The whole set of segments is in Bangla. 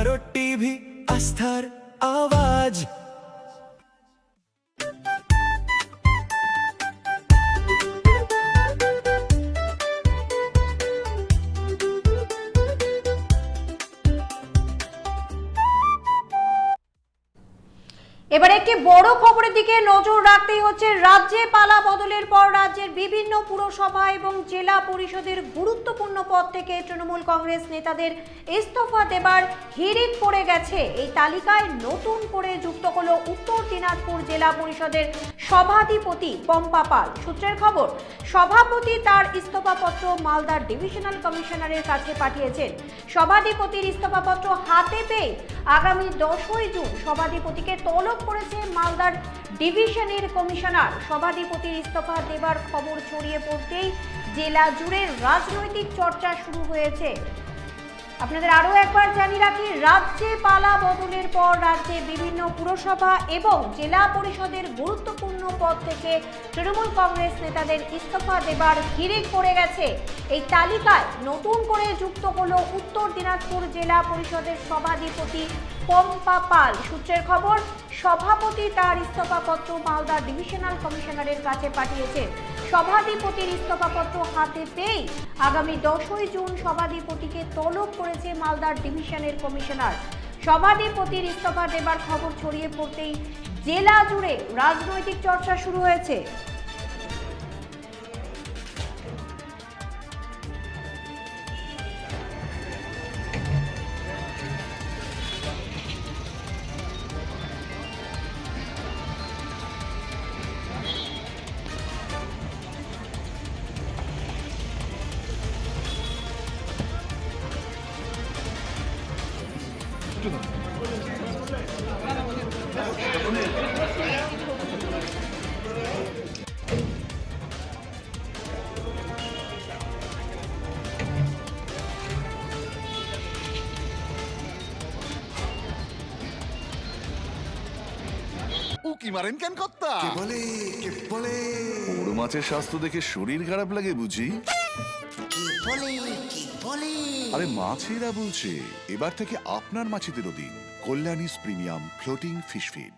আমারও টিভি, আস্থার আওয়াজ। এবার একটি বড় খবরের দিকে নজর রাখতেই হচ্ছে। রাজ্যে পালা বদলের পর রাজ্যের বিভিন্ন পুরসভা এবং জেলা পরিষদের গুরুত্বপূর্ণ পদ থেকে তৃণমূল কংগ্রেস নেতাদের ইস্তফা দেবার হিড়িক পড়ে গেছে। এই তালিকায় নতুন করে যুক্ত হলো উত্তর দিনাজপুর জেলা পরিষদের সভাধিপতি পম্পা পাল। সূত্রের খবর, সভাপতি তার ইস্তফাপত্র মালদার ডিভিশনাল কমিশনারের কাছে পাঠিয়েছেন। সভাধিপতির ইস্তফাপত্র হাতে পেয়ে আগামী 10ই জুন সভাধিপতিকে তলব করেছে মালদার ডিভিশনের কমিশনার। সভাধিপতির ইস্তফা দেবার খবর ছড়িয়ে পড়তেই জেলা জুড়ে রাজনৈতিক চর্চা শুরু হয়েছে। আপনাদের আরো একবার জানিয়ে রাখি, রাজ্যে পালা বদলের পর রাজ্যে বিভিন্ন পুরসভা এবং জেলা পরিষদের গুরুত্বপূর্ণ পদ থেকে তৃণমূল কংগ্রেস নেতাদের ইস্তফা দেবার হিড়িক পড়ে গেছে। এই তালিকায় নতুন করে যুক্ত হলো উত্তর দিনাজপুর জেলা পরিষদের সভাধিপতি পম্পা পাল। সূত্রের খবর, সভাপতি তার ইস্তফাপত্র মালদা ডিভিশনাল কমিশনারের কাছে পাঠিয়েছেন। সভাধিপতির ইস্তফাপত্র হাতে পেয়ে আগামী 10ই জুন সভাধিপতিকে তলব করেছে মালদার ডিভিশনের কমিশনার। সভাধিপতির ইস্তফা দেবার খবর ছড়িয়ে পড়তেই জেলা জুড়ে রাজনৈতিক চর্চা শুরু হয়েছে। উকি মারেন কেন কর্তা? কে বলে বড় মাছের স্বাস্থ্য দেখে শরীর খারাপ লাগে বুঝি? আরে মাছেরা বলছে, এবার থেকে আপনার মাছেদেরও দিন কল্যাণীস প্রিমিয়াম ফ্লোটিং ফিশ ফিড।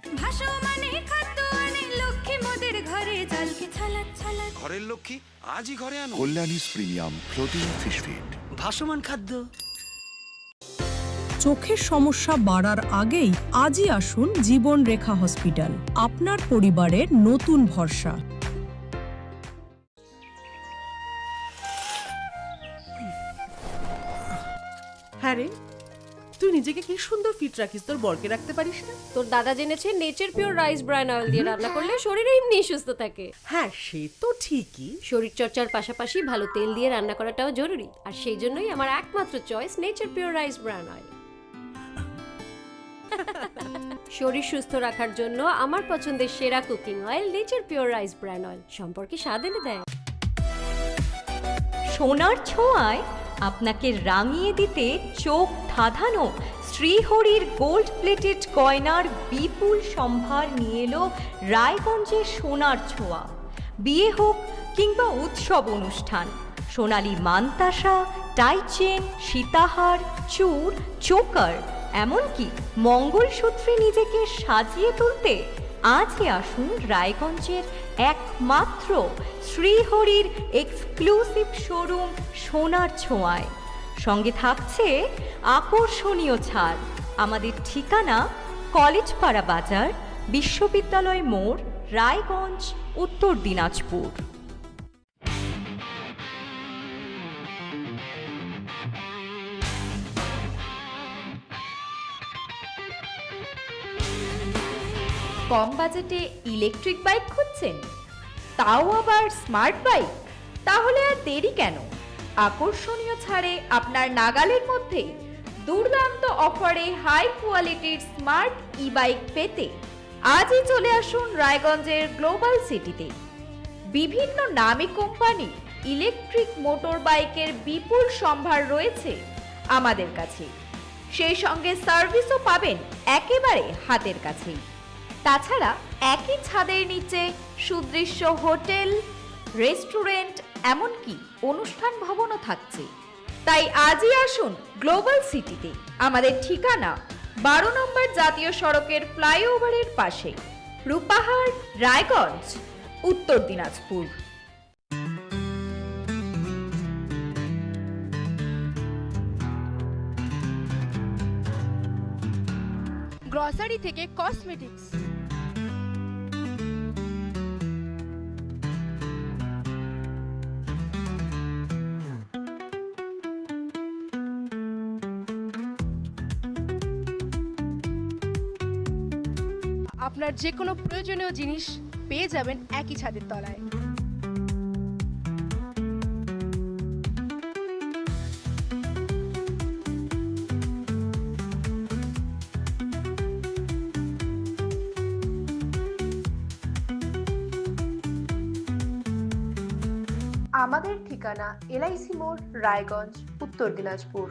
ঘরের লক্ষ্মী আজই ঘরে আনো কল্যাণীস প্রিমিয়াম ফ্লোটিং ফিশ ফিড। ভাসমান খাদ্য। চোখের সমস্যা বাড়ার আগেই আজই আসুন জীবন রেখা হসপিটাল, আপনার পরিবারের নতুন ভরসা। হ্যাঁ রে, তুই নিজেকে কি সুন্দর ফিট রাখিস, তোর বরকে রাখতে পারিস না? তোর দাদা জেনেছে nature pure rice bran oil দিয়ে রান্না করলে শরীর এমনি সুস্থ থাকে। হ্যাঁ সে তো ঠিকই, শরীর চর্চার পাশাপাশি ভালো তেল দিয়ে রান্না করাটাও জরুরি। আর সেই জন্যই আমার একমাত্র choice nature pure rice bran oil. শরীর সুস্থ রাখার জন্য আমার পছন্দের সেরা cooking oil nature pure rice bran oil, সম্পর্কে স্বাদ এনে দেয়। সোনার ছোঁয়ায় আপনাকে রাঙিয়ে দিতে চোখ ধাঁধানো শ্রীহরির গোল্ড প্লেটেড গয়নার বিপুল সম্ভার নিয়ে এলো রায়গঞ্জের সোনার ছোঁয়া। বিয়ে হোক কিংবা উৎসব অনুষ্ঠান, সোনালী মানতাসা, টাইচেন, সীতাহার, চূড়, চোকার, এমনকি মঙ্গলসূত্রে নিজেকে সাজিয়ে তুলতে আজই আসুন রায়গঞ্জের একমাত্র শ্রীহরির এক্সক্লুসিভ শোরুম সোনার ছোঁয়ায়। সঙ্গে থাকছে আকর্ষণীয় ছাড়। আমাদের ঠিকানা কলেজপাড়া বাজার, বিশ্ববিদ্যালয় মোড়, রায়গঞ্জ, উত্তর দিনাজপুর। কম বাজেটে ইলেকট্রিক বাইক খুঁজছেন, তাও আবার স্মার্ট বাইক? তাহলে আর দেরি কেন? আকর্ষণীয় ছাড়ে আপনার নাগালের মধ্যে দুর্দান্ত অফারে হাই কোয়ালিটির স্মার্ট ই বাইক পেতে আজই চলে আসুন রায়গঞ্জের গ্লোবাল সিটিতে। বিভিন্ন নামী কোম্পানি ইলেকট্রিক মোটর বাইকের বিপুল সম্ভার রয়েছে আমাদের কাছে। সেই সঙ্গে সার্ভিসও পাবেন একেবারে হাতের কাছেই। তাছাড়া একই ছাদের নিচে সুদৃশ্য হোটেল, রেস্টুরেন্ট, এমনকি অনুষ্ঠান ভবনও থাকছে। তাই আজই আসুন গ্লোবাল সিটিতে। আমাদের ঠিকানা 12 নম্বর জাতীয় সড়কের ফ্লাইওভারের পাশে, রূপাহার, রায়গঞ্জ, উত্তর দিনাজপুর। গ্রসারি থেকে কসমেটিক্স, আপনার যে কোনো প্রয়োজনীয় জিনিস পেয়ে যাবেন একই ছাদের তলায়। আমাদের ঠিকানা LIC মোড়, রায়গঞ্জ, উত্তর দিনাজপুর।